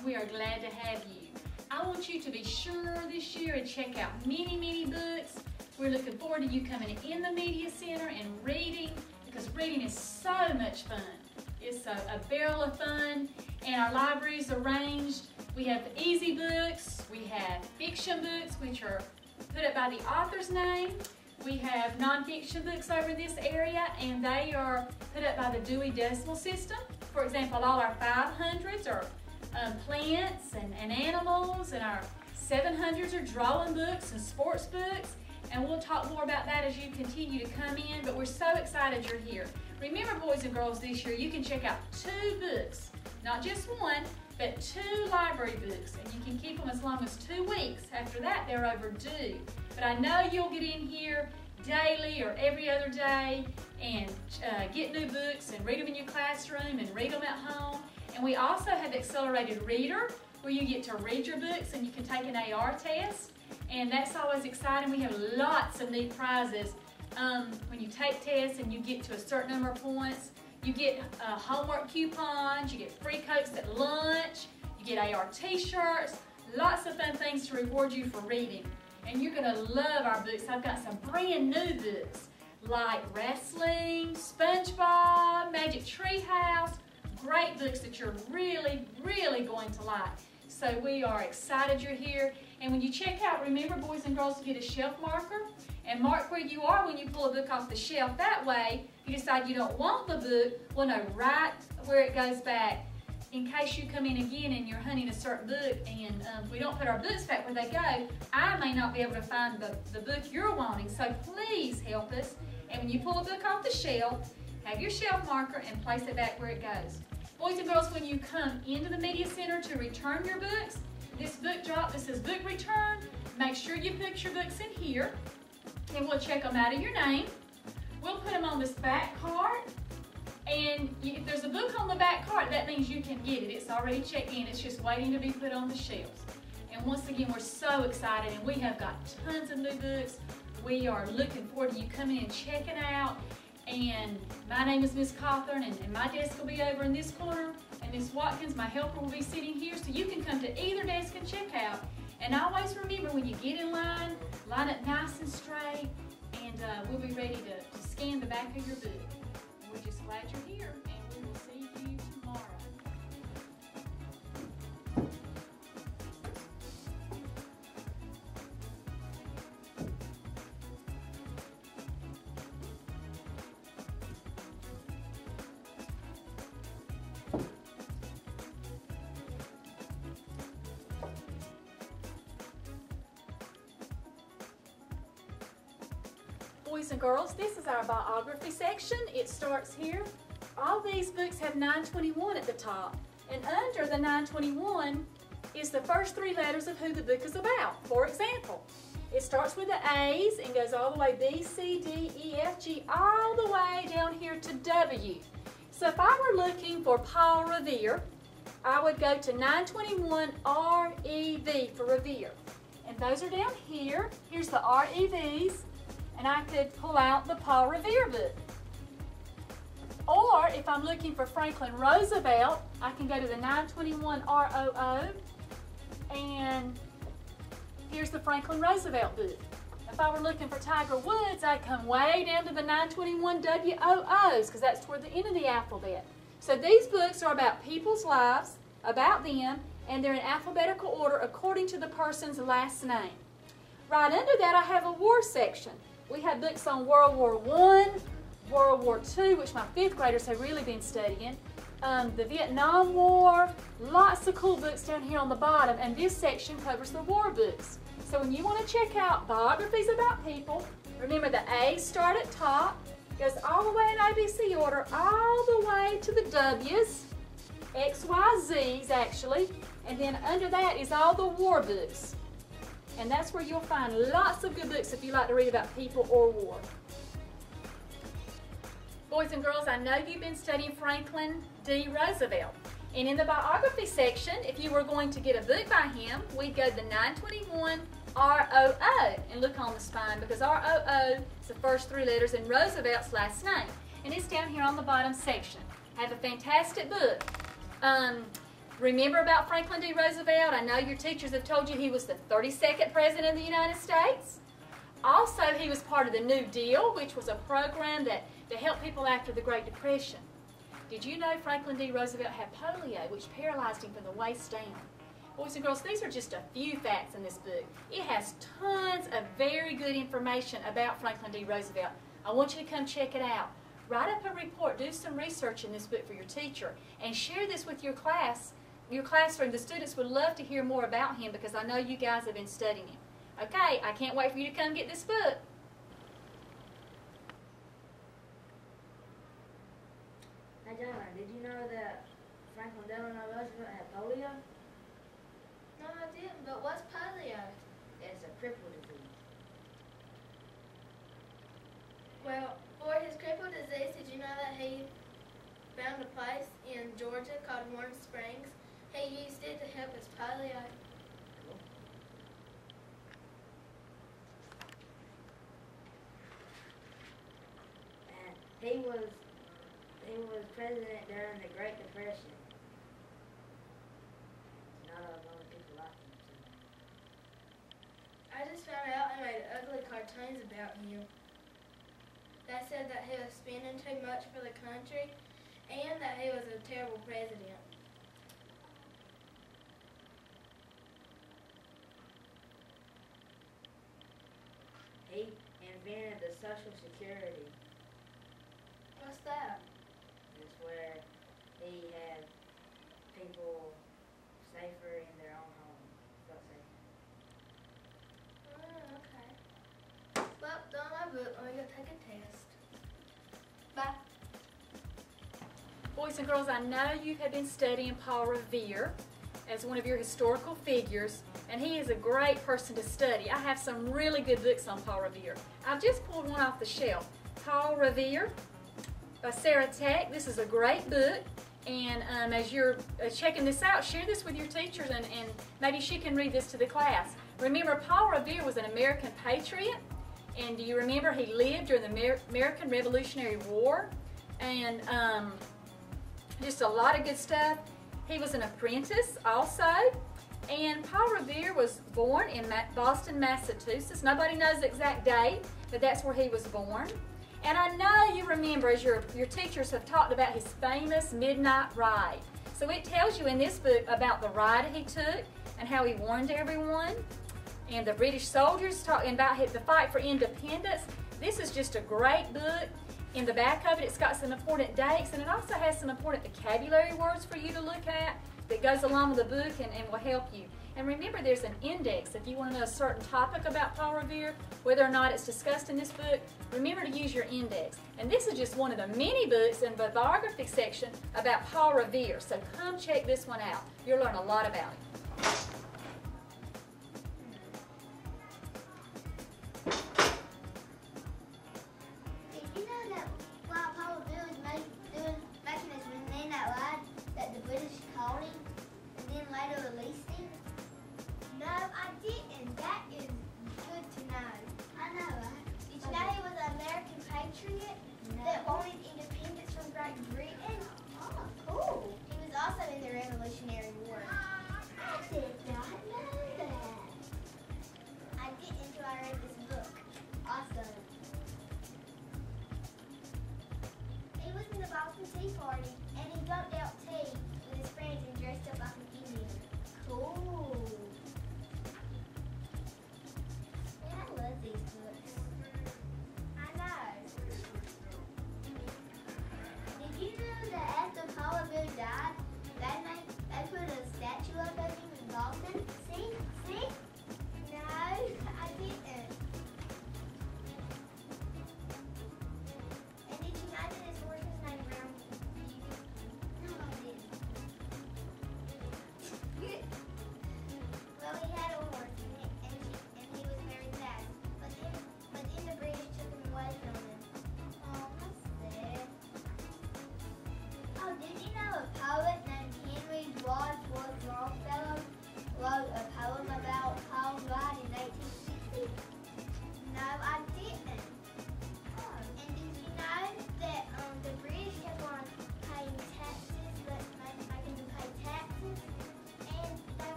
and we are glad to have you. I want you to be sure this year and check out many books. We're looking forward to you coming in the Media Center and reading, because reading is so much fun. It's a barrel of fun, and our library is arranged. We have easy books, we have fiction books, which are put up by the author's name. We have nonfiction books over this area, and they are put up by the Dewey Decimal System. For example, all our 500s are plants and animals, and our 700s are drawing books and sports books. And we'll talk more about that as you continue to come in, but we're so excited you're here. Remember, boys and girls, this year you can check out 2 books, not just one, but 2 library books, and you can keep them as long as 2 weeks. After that, they're overdue. But I know you'll get in here daily or every other day and get new books and read them in your classroom and read them at home. And we also have Accelerated Reader, where you get to read your books and you can take an AR test. And that's always exciting. We have lots of neat prizes. When you take tests and you get to a certain number of points, you get homework coupons, you get free Cokes at lunch, you get AR t-shirts, lots of fun things to reward you for reading. And you're going to love our books. I've got some brand new books like Wrestling, SpongeBob, Magic Treehouse, great books that you're really going to like. So we are excited you're here. And when you check out, remember, boys and girls, to get a shelf marker and mark where you are when you pull a book off the shelf. That way, if you decide you don't want the book, we'll know right where it goes back in case you come in again and you're hunting a certain book and we don't put our books back where they go. I may not be able to find the book you're wanting, so please help us. And when you pull a book off the shelf, have your shelf marker and place it back where it goes. Boys and girls, when you come into the Media Center to return your books, this book drop that says book return, make sure you put your books in here, and we'll check them out of your name. We'll put them on this back card, and if there's a book on the back card, that means you can get it. It's already checked in. It's just waiting to be put on the shelves. And once again, we're so excited, and we have got tons of new books. We are looking forward to you coming and checking out. And my name is Miss Cawthorn, and my desk will be over in this corner, and Miss Watkins, my helper, will be sitting here, so you can come to either desk and check out. And always remember, when you get in line up nice and straight, and we'll be ready to scan the back of your book. And we're just glad you're here, and we will see you tomorrow. Boys and girls, this is our biography section. It starts here. All these books have 921 at the top, and under the 921 is the first 3 letters of who the book is about. For example, it starts with the A's and goes all the way B, C, D, E, F, G, all the way down here to W. So if I were looking for Paul Revere, I would go to 921 R-E-V for Revere. And those are down here. Here's the R-E-Vs. And I could pull out the Paul Revere book. Or if I'm looking for Franklin Roosevelt, I can go to the 921 ROO, and here's the Franklin Roosevelt book. If I were looking for Tiger Woods, I'd come way down to the 921 WOOs, because that's toward the end of the alphabet. So these books are about people's lives, about them, and they're in alphabetical order according to the person's last name. Right under that, I have a war section. We have books on World War I, World War II, which my 5th graders have really been studying, the Vietnam War, lots of cool books down here on the bottom, and this section covers the war books. So when you want to check out biographies about people, remember the A's start at top, goes all the way in ABC order, all the way to the W's, X, Y, Z's actually, and then under that is all the war books. And that's where you'll find lots of good books if you like to read about people or war. Boys and girls, I know you've been studying Franklin D. Roosevelt. And in the biography section, if you were going to get a book by him, we'd go to the 921 ROO and look on the spine, because ROO is the first 3 letters in Roosevelt's last name. And it's down here on the bottom section. I have a fantastic book. Remember about Franklin D. Roosevelt? I know your teachers have told you he was the 32nd President of the United States. Also, he was part of the New Deal, which was a program to help people after the Great Depression. Did you know Franklin D. Roosevelt had polio, which paralyzed him from the waist down? Boys and girls, these are just a few facts in this book. It has tons of very good information about Franklin D. Roosevelt. I want you to come check it out. Write up a report, do some research in this book for your teacher, and share this with your classroom. The students would love to hear more about him because I know you guys have been studying him. Okay, I can't wait for you to come get this book. Hey John, did you know that Franklin Delano Roosevelt had polio? No, I didn't, but what's polio? It's a cripple disease. Well, for his cripple disease, did you know that he found a place in Georgia called Warm Springs? He used it to help his polio. And he was president during the Great Depression. Not a lot of people like him. I just found out and made ugly cartoons about him. They said that he was spending too much for the country and that he was a terrible president. He invented the Social Security. What's that? It's where he had people safer in their own home. Felt safer. Oh, okay. Well, done my book. Let me go take a test. Bye. Boys and girls, I know you have been studying Paul Revere as one of your historical figures, and he is a great person to study. I have some really good books on Paul Revere. I've just pulled one off the shelf. Paul Revere by Sarah Tech. This is a great book, and as you're checking this out, share this with your teachers, and maybe she can read this to the class. Remember, Paul Revere was an American patriot, and do you remember he lived during the American Revolutionary War? And just a lot of good stuff. He was an apprentice also, and Paul Revere was born in Boston, Massachusetts. Nobody knows the exact date, but that's where he was born. And I know you remember, as your teachers have talked about, his famous midnight ride. So it tells you in this book about the ride he took and how he warned everyone. And the British soldiers, talking about the fight for independence. This is just a great book. In the back of it, it's got some important dates, and it also has some important vocabulary words for you to look at that goes along with the book and will help you. And remember, there's an index if you want to know a certain topic about Paul Revere, whether or not it's discussed in this book. Remember to use your index. And this is just one of the many books in the biography section about Paul Revere. So come check this one out. You'll learn a lot about him. Did you know that while Paul Revere was making his midnight ride, that the British caught him and then later released him? No, I didn't. That is good to know. I know, right? Did you know he was an American patriot that wanted independence from Great Britain? Oh, cool. He was also in the Revolutionary War.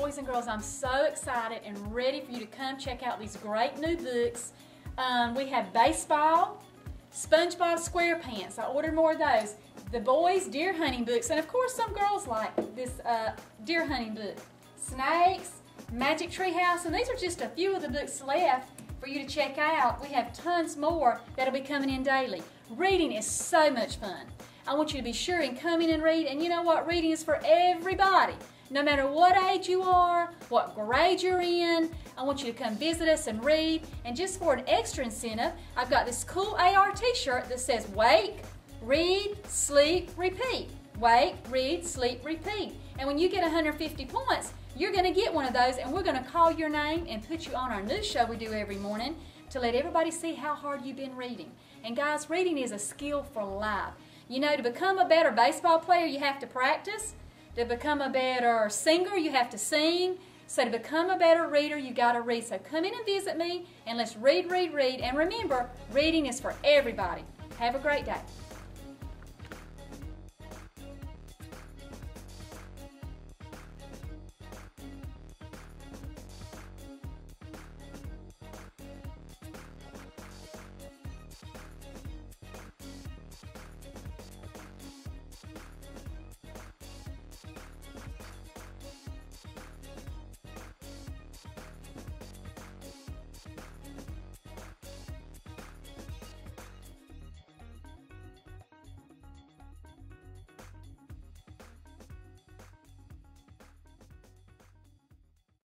boys and girls, I'm so excited and ready for you to come check out these great new books. We have baseball, SpongeBob SquarePants. I ordered more of those. The boys, deer hunting books, and of course some girls like this deer hunting book. Snakes, Magic Tree House, and these are just a few of the books left for you to check out. We have tons more that'll be coming in daily. Reading is so much fun. I want you to be sure and come in and read, and you know what? Reading is for everybody. No matter what age you are, what grade you're in, I want you to come visit us and read. And just for an extra incentive, I've got this cool AR t-shirt that says wake, read, sleep, repeat. Wake, read, sleep, repeat. And when you get 150 points, you're going to get one of those, and we're going to call your name and put you on our news show we do every morning to let everybody see how hard you've been reading. And guys, reading is a skill for life. You know, to become a better baseball player, you have to practice. To become a better singer, you have to sing. So to become a better reader, you got to read. So come in and visit me, and let's read, read, read. And remember, reading is for everybody. Have a great day.